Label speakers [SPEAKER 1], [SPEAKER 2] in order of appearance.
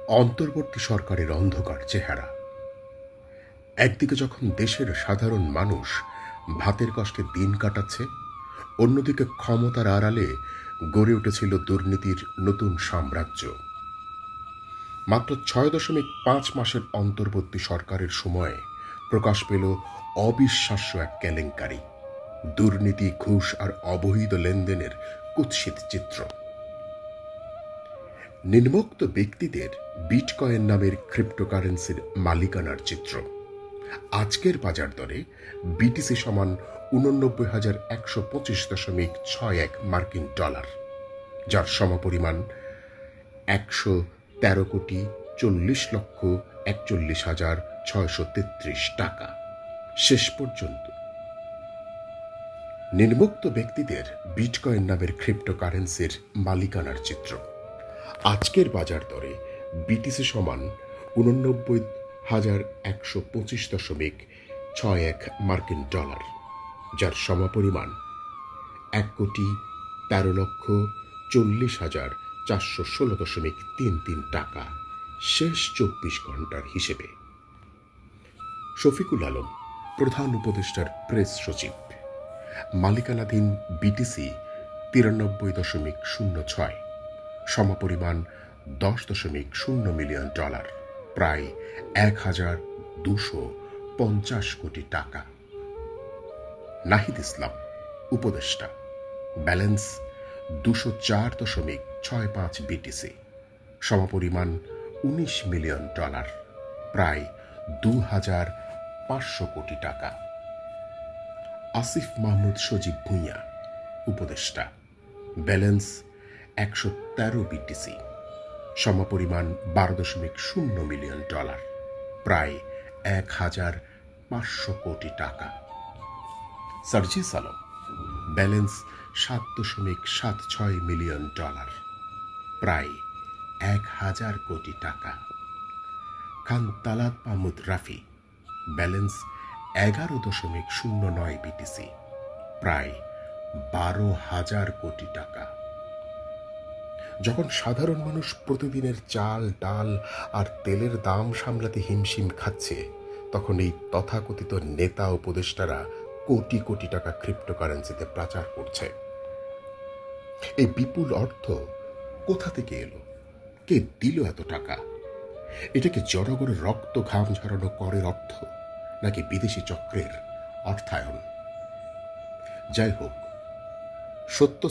[SPEAKER 1] অন্তর্বর্তী সরকারের অন্ধকার চেহারা। একদিকে যখন দেশের সাধারণ মানুষ ভাতের কষ্টে দিন কাটাচ্ছে, অন্যদিকে ক্ষমতার আড়ালে গড়ে উঠেছিল দুর্নীতির নতুন সাম্রাজ্য। মাত্র ৬.৫ মাসের অন্তর্বর্তী সরকারের সময়ে প্রকাশ পেল অবিশ্বাস্য এক কেলেঙ্কারি, দুর্নীতি, ঘুষ আর অবৈধ লেনদেনের কুৎসিত চিত্র। নিম্নোক্ত ব্যক্তিদের বিটকয়েন নামের ক্রিপ্টোকারেন্সির মালিকানার চিত্র। আজকের বাজার দরে বিটিসি সমান ৮৯,১২৫.৬১ মার্কিন ডলার, যার সমপরিমাণ ১১,৪৪,৪১,৬৩৩ টাকা। শেষ পর্যন্ত নিম্নোক্ত ব্যক্তিদের বিটকয়েন নামের ক্রিপ্টোকারেন্সির মালিকানার চিত্র। আজকের বাজার দরে বিটিসি সমান ৮৯,১২৫.৬১ মার্কিন ডলার, যার সমপরিমাণ ১,১৩,৪০,৪16.33 টাকা। শেষ ২৪ ঘন্টার হিসেবে। শফিকুল আলম, প্রধান উপদেষ্টার প্রেস সচিব। মালিকানাধীন বিটিসি ৯৩.০৬, সমপরিমাণ ১০.০ মিলিয়ন ডলার, প্রায় ১,২৫০ কোটি টাকা। নাহিদ ইসলাম, উপদেষ্টা। ব্যালেন্স ২০৪.৬৫ বিটিসি, সমপরিমাণ ১৯ মিলিয়ন ডলার, প্রায় ২,৫০০ কোটি টাকা। আসিফ মাহমুদ সজীব ভূঁইয়া, উপদেষ্টা। ব্যালেন্স ১১৩ বিটিসি, সমপরিমাণ ১২.০ মিলিয়ন ডলার, প্রায় ১,৫০০ কোটি টাকা। Sarjis Alam, balance ৭.৭৬ million dollar, প্রায় ১,০০০ কোটি টাকা। খান তালাত মাহমুদ রাফি, ব্যালেন্স ১১.০৯ বিটিসি, প্রায় ১২,০০০ কোটি টাকা। যখন সাধারণ মানুষ প্রতিদিনের চাল, ডাল আর তেলের দাম সামলাতে হিমশিম খাচ্ছে, তখন এই তথাকথিত নেতা উপদেষ্টারা কোটি কোটি টাকা ক্রিপ্টোকারেন্সিতে পাচার করছে। এই বিপুল অর্থ কোথা থেকে এলো? কে দিল এত টাকা? এটা কি জনগণের রক্ত ঘাম ঝরানো করের অর্থ, নাকি বিদেশি চক্রের অর্থায়ন? যাই হোক, সত্য